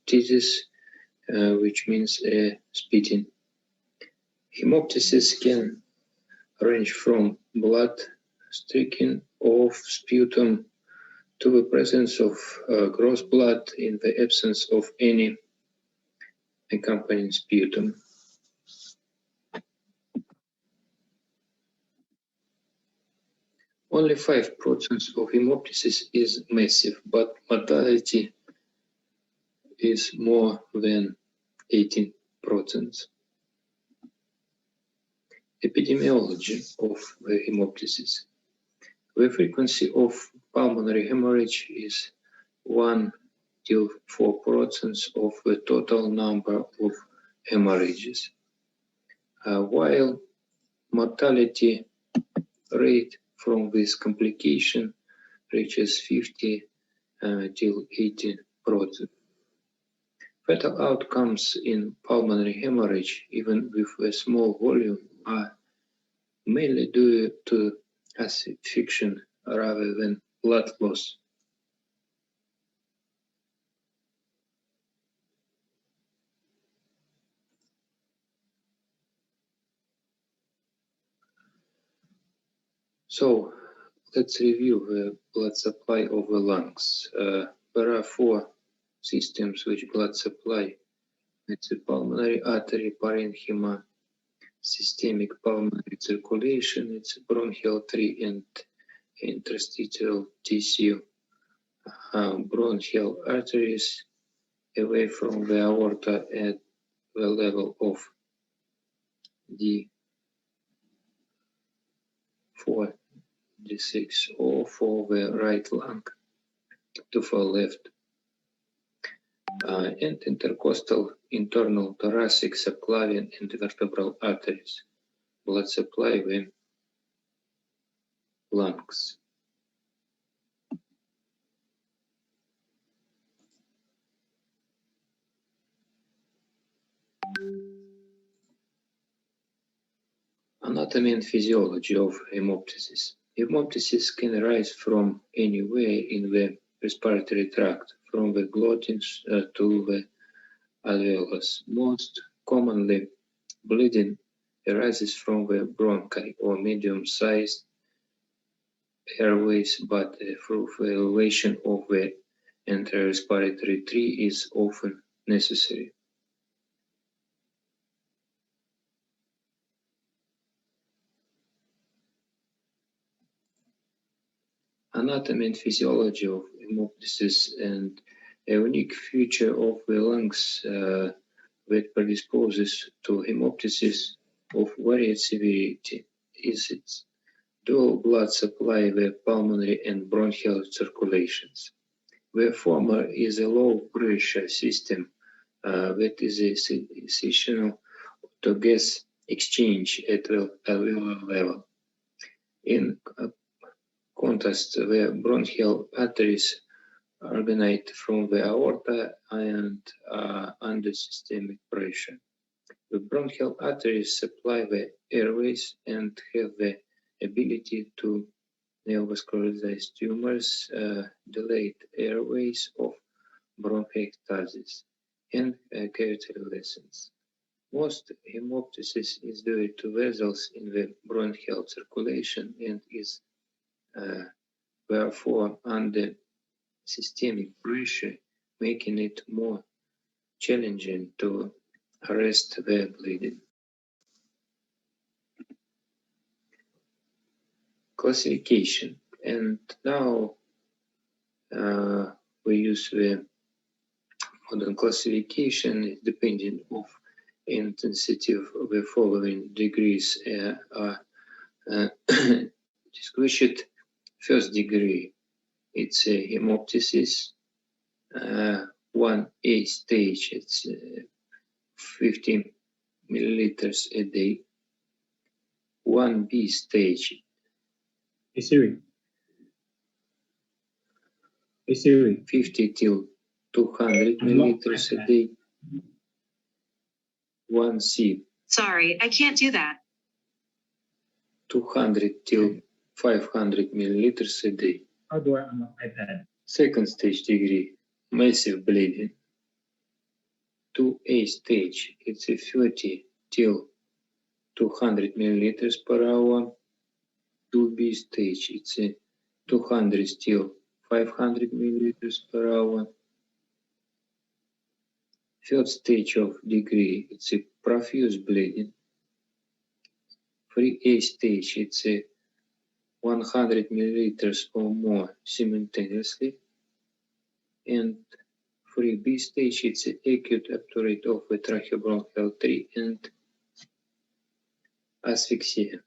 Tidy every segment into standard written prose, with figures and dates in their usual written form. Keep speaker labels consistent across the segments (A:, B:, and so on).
A: hemoptysis, which means spitting. Hemoptysis can range from blood streaking of sputum to the presence of gross blood in the absence of any accompanying sputum. Only 5% of hemoptysis is massive, but mortality is more than 18%. Epidemiology of the hemoptysis. The frequency of pulmonary hemorrhage is 1 to 4% of the total number of hemorrhages, while mortality rate from this complication reaches 50 till 80%. Fatal outcomes in pulmonary hemorrhage, even with a small volume, are mainly due to asphyxiation rather than blood loss. So let's review the blood supply of the lungs. There are 4 systems which blood supply. It's a pulmonary artery parenchyma, systemic pulmonary circulation, it's bronchial tree and interstitial tissue, bronchial arteries away from the aorta at the level of D4, D6, or for the right lung to the left. And intercostal, internal thoracic, subclavian, and vertebral arteries blood supply the lungs. Anatomy and physiology of hemoptysis. Hemoptysis can arise from anywhere in the respiratory tract, from the glottis to the alveolus. Most commonly, bleeding arises from the bronchi or medium-sized airways, but through the elevation of the intra-respiratory tree is often necessary. Anatomy and physiology of hemoptysis, and a unique feature of the lungs that predisposes to hemoptysis of varied severity is its dual blood supply, the pulmonary and bronchial circulations. The former is a low pressure system that is essential to gas exchange at the alveolar level. In contrast, the bronchial arteries originate from the aorta and are under systemic pressure. The bronchial arteries supply the airways and have the ability to neovascularize tumors, delayed airways of bronchiectasis, and cavitilescence. Most hemoptysis is due to vessels in the bronchial circulation and is therefore under systemic pressure, making it more challenging to arrest the bleeding. Classification, and now we use the modern classification depending of intensity of the following degrees are distinguished. First degree, it's a hemoptysis. 1A stage, it's 15 milliliters a day. 1B stage.
B: Hey Siri.
A: 50 till 200 milliliters a day. 1C.
C: Sorry, I can't do that.
A: 200 till 500 milliliters a day.
B: How do I unlock iPad?
A: Second stage degree, massive bleeding. 2A stage, it's a 30 till 200 milliliters per hour. 2B stage, it's a 200 till 500 milliliters per hour. Third stage of degree, it's a profuse bleeding. 3A stage, it's a 100 milliliters or more simultaneously. And 3B stage, it's an acute obturate of the tracheobronchial tree and asphyxia.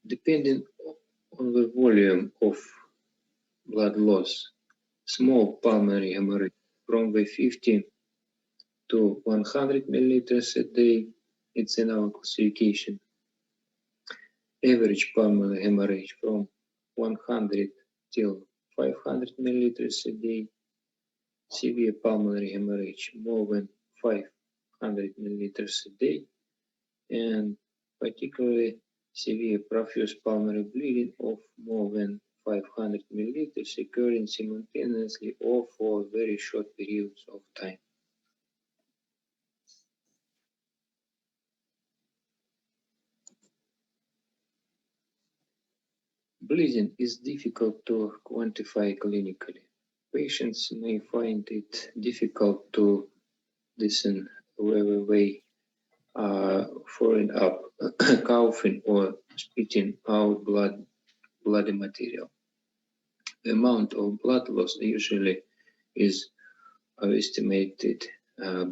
A: Depending on the volume of blood loss, small pulmonary hemorrhage from the 50 to 100 milliliters a day, it's in our classification. Average pulmonary hemorrhage from 100 till 500 milliliters a day. Severe pulmonary hemorrhage more than 500 milliliters a day. And particularly severe profuse pulmonary bleeding of more than 500 milliliters occurring simultaneously or for very short periods of time. Bleeding is difficult to quantify clinically. Patients may find it difficult to discern whether they are throwing up, coughing, or spitting out bloody material. The amount of blood loss usually is estimated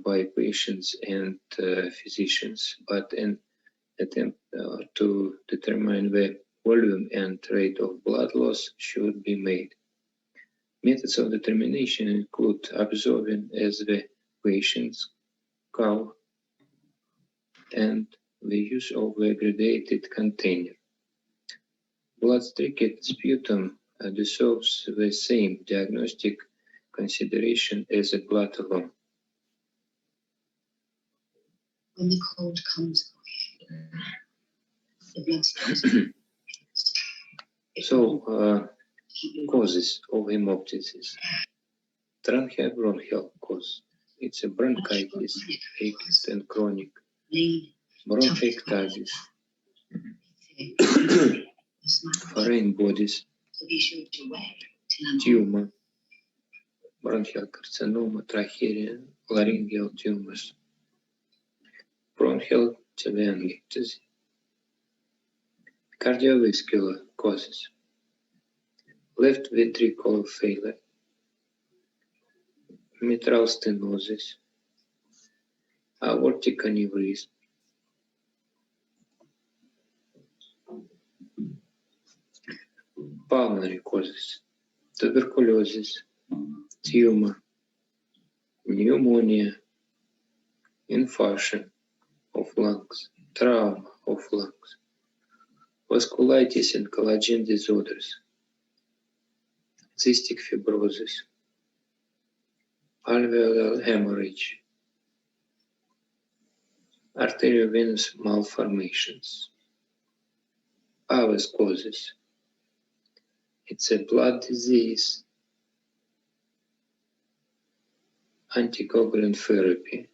A: by patients and physicians, but an attempt to determine the volume and rate of blood loss should be made. Methods of determination include observing as the patient's cough and the use of the aggregated container. Blood-streaked sputum deserves the same diagnostic consideration as a blood alone.
D: When the cold comes, the blood starts.
A: So, causes of hemoptysis. Tracheobronchial cause. It's a bronchitis, acute and chronic. Bronchiectasis. Foreign bodies. Tumor. Bronchial carcinoma, trachea, laryngeal tumors. Bronchial telangiectasis. Cardiovascular causes. Left ventricular failure. Mitral stenosis. Aortic aneurysm. Pulmonary causes. Tuberculosis. Tumor. Pneumonia. Infarction of lungs. Trauma of lungs. Vasculitis and collagen disorders. Cystic fibrosis. Alveolar hemorrhage. Arteriovenous malformations. Other causes. It's a blood disease. Anticoagulant therapy.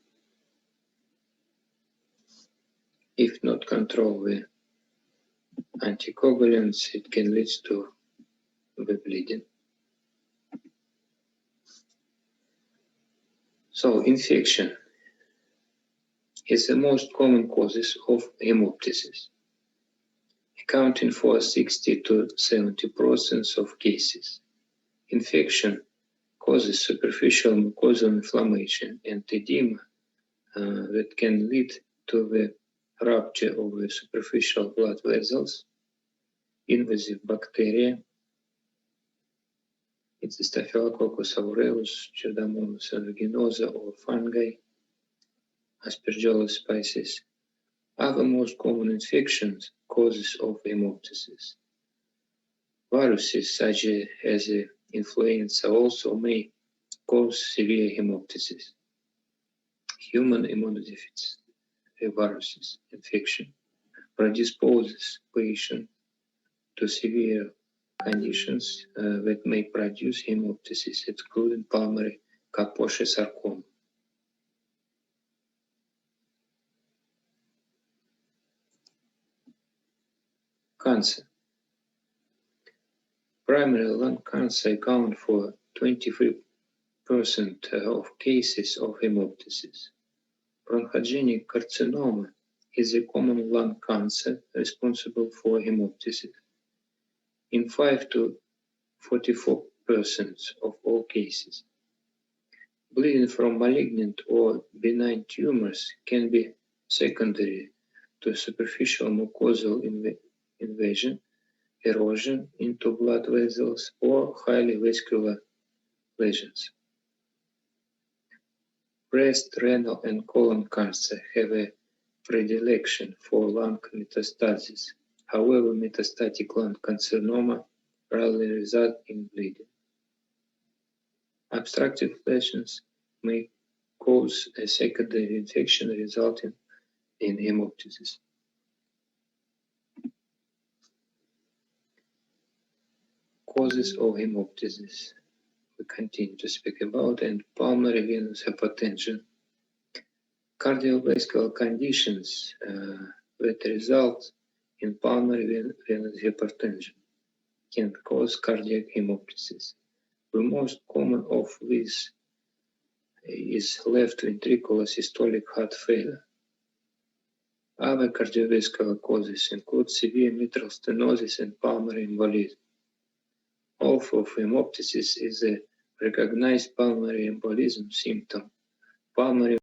A: If not controlled with anticoagulants, it can lead to the bleeding. So, infection is the most common causes of hemoptysis, accounting for 60 to 70% of cases. Infection causes superficial mucosal inflammation and edema that can lead to the rupture of the superficial blood vessels, invasive bacteria. It's the Staphylococcus aureus, Pseudomonas aeruginosa, or fungi, Aspergillus species. Other most common infections causes of hemoptysis. Viruses such as influenza also may cause severe hemoptysis. Human immunodeficiency viruses infection predisposes patient to severe conditions that may produce hemoptysis, including pulmonary Kaposi sarcoma. Cancer. Primary lung cancer accounts for 23% of cases of hemoptysis. Bronchogenic carcinoma is a common lung cancer responsible for hemoptysis in 5 to 44% of all cases. Bleeding from malignant or benign tumors can be secondary to superficial mucosal invasion, erosion into blood vessels, or highly vascular lesions. Breast, renal, and colon cancer have a predilection for lung metastasis. However, metastatic lung carcinoma rarely result in bleeding. Obstructive lesions may cause a secondary infection resulting in hemoptysis. Causes of hemoptysis we continue to speak about, and pulmonary venous hypertension. Cardiovascular conditions that result in pulmonary venous hypertension can cause cardiac hemoptysis. The most common of these is left ventricular systolic heart failure. Other cardiovascular causes include severe mitral stenosis and pulmonary embolism. Although hemoptysis is a recognized pulmonary embolism symptom, pulmonary